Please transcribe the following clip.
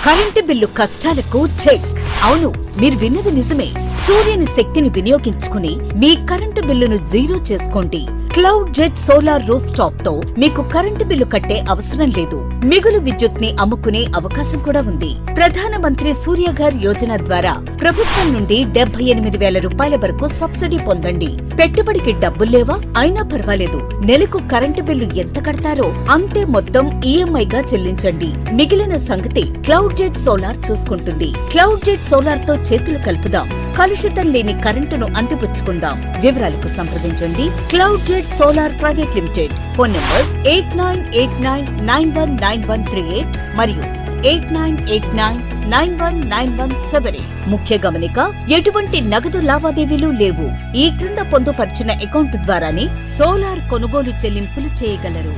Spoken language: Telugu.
కరెంటు బిల్లు కష్టాలకు చెక్. అవును, మీరు విన్నది నిజమే. సూర్యుని శక్తిని వినియోగించుకుని మీ కరెంటు బిల్లును జీరో చేసుకోండి. Cloud jet solar roof top తో మీకు కరెంటు బిల్లు కట్టే అవసరం లేదు. మిగులు విద్యుత్ ని అమ్ముకునే అవకాశం కూడా ఉంది. ప్రధానమంత్రి సూర్యఘర్ యోజన ద్వారా ప్రభుత్వం నుండి 78,000 రూపాయల వరకు సబ్సిడీ పొందండి. పెట్టుబడికి డబ్బుల్లేవా? అయినా పర్వాలేదు. నెలకు కరెంటు బిల్లు ఎంత కడతారో అంతే మొత్తం ఈఎంఐగా చెల్లించండి. మిగిలిన సంగతి క్లౌడ్ జెట్ సోలార్ చూసుకుంటుంది. క్లౌడ్ జెట్ సోలార్ తో చేతులు కలుపుదాం. కలుషితం లేని కరెంటును అందిపుచ్చుకుందాం. వివరాలకు సంప్రదించండి cloud jet solar private limited. Phone numbers 8989919138 మరియు 8989919178. ముఖ్య గమనిక, ఎటువంటి నగదు లావాదేవీలు లేవు. ఈ క్రింద పొందుపరిచిన అకౌంట్ ద్వారానే సోలార్ కొనుగోలు చెల్లింపులు చేయగలరు.